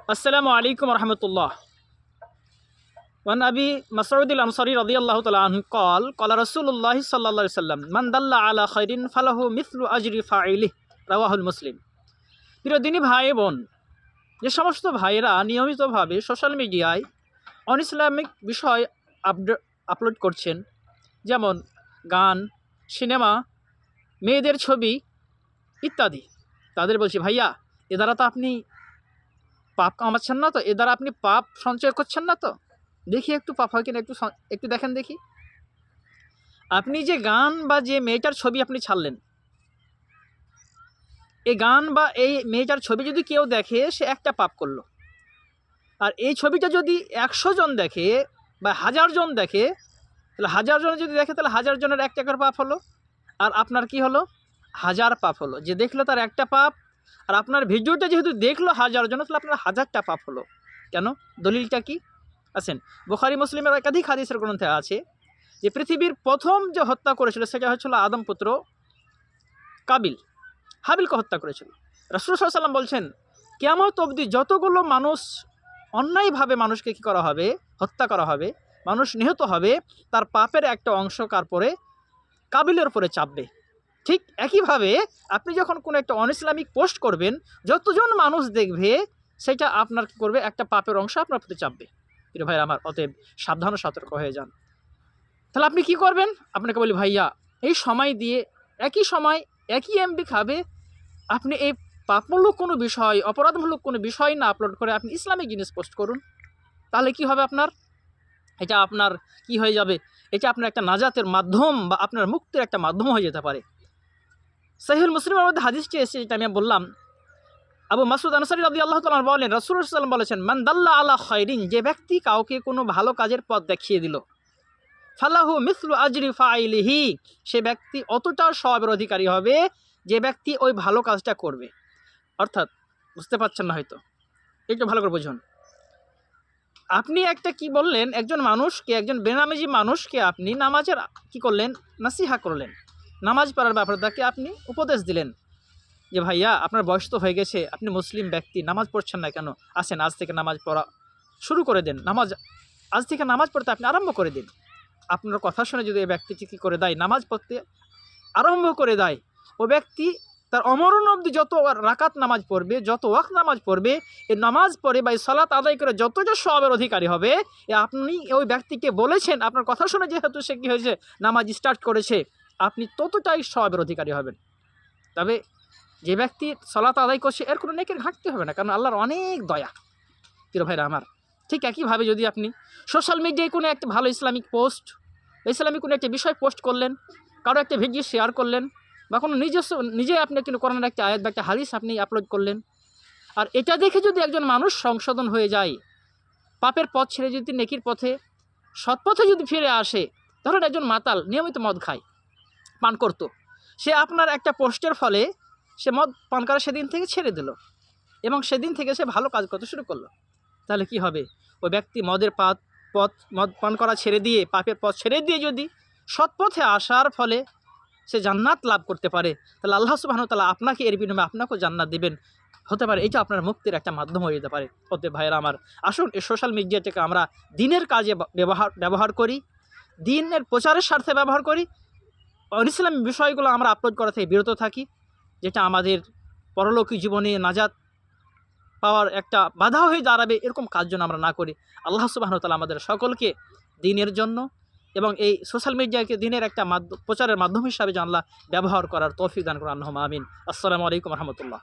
अस्सलामु अलैकुम वरहमतुल्लाह। वन अबी मसऊद अल-अंसारी रज़ियल्लाहु तआला अन्हु क़ाल क़ाला रसूलुल्लाह सल्लल्लाहु अलैहि वसल्लम मान दाल्ला अला खैरिन फालाहु मिथलु अजरि फाइलिहि রাওয়াহুল মুসলিম। প্রিয় দিনী ভাই বোন, যে সমস্ত ভাইয়েরা নিয়মিতভাবে সোশ্যাল মিডিয়ায় অন ইসলামিক বিষয় আপলোড করছেন, যেমন গান, সিনেমা, মেয়েদের ছবি ইত্যাদি, তাদের বলছি ভাইয়া, এ দ্বারা তো আপনি পাপ কামাচ্ছেন না তো, এ দ্বারা আপনি পাপ সঞ্চয় করছেন না তো? দেখি একটু পাপ হয় কিনা, একটু দেখেন দেখি। আপনি যে গান বা যে মেয়েটার ছবি আপনি ছাড়লেন, এই গান বা এই মেয়েটার ছবি যদি কেউ দেখে, সে একটা পাপ করলো। আর এই ছবিটা যদি 100 জন দেখে বা 1000 জন দেখে, তাহলে 1000 জন যদি দেখে, তাহলে 1000 জনের 1 টাকার পাপ হলো, আর আপনার কি হলো? 1000 পাপ হলো। যে দেখলো তার একটা পাপ, আর আপনার ভিডিওটা যেহেতু দেখলো 1000 জন, তাহলে আপনার 1000টা পাপ হলো। কেন? দলিলটা কি? আছেন বুখারী মুসলিমের একাধিক হাদিসের গ্রন্থে আছে যে পৃথিবীর প্রথম যে হত্যা করেছিল সেটা হচ্ছিল আদম পুত্র কাবিল, হাবিলকে হত্যা করেছিল। রাসূল সাল্লাল্লাহু আলাইহি ওয়াসাল্লাম বলছেন, কিয়ামত অবধি যতগুলো মানুষ অন্যায়ভাবে মানুষকে কী করা হবে, হত্যা করা হবে, মানুষ নিহত হবে, তার পাপের একটা অংশ কার পরে? কাবিলের উপরে চাপবে। ঠিক একইভাবে আপনি যখন কোনো একটা অন ইসলামিক পোস্ট করবেন, যতজন মানুষ দেখবে, সেটা আপনার কী করবে? একটা পাপের অংশ আপনার প্রতি চাপবে। প্রিয় ভাই আমার, অতএব সাবধান ও সতর্ক হয়ে যান। তাহলে আপনি কি করবেন? আপনাকে বলি ভাইয়া, এই সময় দিয়ে একই সময় একই এমবি খাবে, আপনি এই পাপমূলক কোনো বিষয়, অপরাধমূলক কোনো বিষয় না আপলোড করে আপনি ইসলামিক জিনিস পোস্ট করুন। তাহলে কি হবে আপনার? এটা আপনার কি হয়ে যাবে? এটা আপনার একটা নাজাতের মাধ্যম বা আপনার মুক্তির একটা মাধ্যম হয়ে যেতে পারে। সহিহুল মুসলিমের মধ্যে হাদিসটি এসেছে, যেটা আমি বললাম, আবু মাসউদ আনসারী রাদিয়াল্লাহু তাআলা বলেন, রাসূল সাল্লাল্লাহু আলাইহি ওয়াসাল্লাম বলেছেন, মান দাল্লা আলা খায়রিন, যে ব্যক্তি কাউকে কোনো ভালো কাজের পথ দেখিয়ে দিল, ফালাহু মিসলু আজরি ফাইলিহি, সে ব্যক্তি অতটা সওয়াবের অধিকারী হবে যে ব্যক্তি ওই ভালো কাজটা করবে। অর্থাৎ বুঝতে পারছেন না হয়তো, একটু ভালো করে বুঝুন। আপনি একটা কি বললেন, একজন মানুষকে, একজন বেনামাজি মানুষকে আপনি নামাজের কি করলেন? নাসিহা করলেন, নামাজ পড়ার ব্যাপারে তাকে আপনি উপদেশ দিলেন যে ভাইয়া, আপনার বয়স তো হয়ে গেছে, আপনি মুসলিম ব্যক্তি, নামাজ পড়ছেন না কেন? আসেন আজ থেকে নামাজ পড়া শুরু করে দেন, আজ থেকে নামাজ পড়তে আপনি আরম্ভ করে দিন। আপনার কথা শুনে যদি এই ব্যক্তিটি কী করে দেয়, নামাজ পড়তে আরম্ভ করে দেয়, ও ব্যক্তি তার অমরণ অবধি যত রাকাত নামাজ পড়বে, যত ওয়াক্ত নামাজ পড়বে, এই নামাজ পড়ে বা এই সালাত আদায় করে যতটা সওয়াবের অধিকারী হবে, আপনি ওই ব্যক্তিকে বলেছেন, আপনার কথা শুনে যেহেতু সে কী হয়েছে, নামাজ স্টার্ট করেছে, আপনি ততটাই সওয়াবের অধিকারী হবেন। তবে যে ব্যক্তি সালাত আদায় করছে, এর কোনো নেকির ঘাটতি হবে না, কারণ আল্লাহর অনেক দয়া। প্রিয় ভাইরা আমার, ঠিক একইভাবে যদি আপনি সোশ্যাল মিডিয়ায় কোনো একটা ভালো ইসলামিক পোস্ট, ইসলামিক কোনো একটা বিষয় পোস্ট করলেন, কারো একটা ভিডিও শেয়ার করলেন, বা কোনো নিজে আপনি কিন্তু কোরআনের একটা আয়াত বা একটা হাদিস আপনি আপলোড করলেন, আর এটা দেখে যদি একজন মানুষ সংশোধন হয়ে যায়, পাপের পথ ছেড়ে যদি নেকির পথে, সৎ পথে যদি ফিরে আসে, ধরুন একজন মাতাল নিয়মিত মদ খায়, পান করতো, সে আপনার একটা পোস্টের ফলে সে মদ পান করা সেদিন থেকে ছেড়ে দিল, এবং সেদিন থেকে সে ভালো কাজ করতে শুরু করলো। তাহলে কি হবে? ওই ব্যক্তি মদ পান করা ছেড়ে দিয়ে, পাপের পথ ছেড়ে দিয়ে যদি সৎপথে আসার ফলে সে জান্নাত লাভ করতে পারে, তাহলে আল্লাহ সুবহানাহু ওয়া তাআলা আপনাকে এর বিনিময়ে আপনাকেও জান্নাত দেবেন। হতে পারে এটা আপনার মুক্তির একটা মাধ্যম হয়ে যেতে পারে। অতএব ভাইয়েরা আমার, আসুন এই সোশ্যাল মিডিয়াটাকে আমরা দিনের কাজে ব্যবহার করি, দিনের প্রচারের স্বার্থে ব্যবহার করি, ইসলামী বিষয়গুলো আমরা আপলোড করা থেকে বিরত থাকি, যেটা আমাদের পরলোকী জীবনে নাজাত পাওয়ার একটা বাধা হয়ে দাঁড়াবে, এরকম কাজ যেন আমরা না করি। আল্লাহ সুবহানাহু ওয়া তাআলা আমাদের সকলকে দিনের জন্য এবং এই সোশ্যাল মিডিয়াকে দিনের একটা প্রচারের মাধ্যম হিসাবে যেন আল্লাহ ব্যবহার করার তৌফিক দান করুন। আল্লাহুম্মা আমিন। আসসালামু আলাইকুম ওয়া রাহমাতুল্লাহ।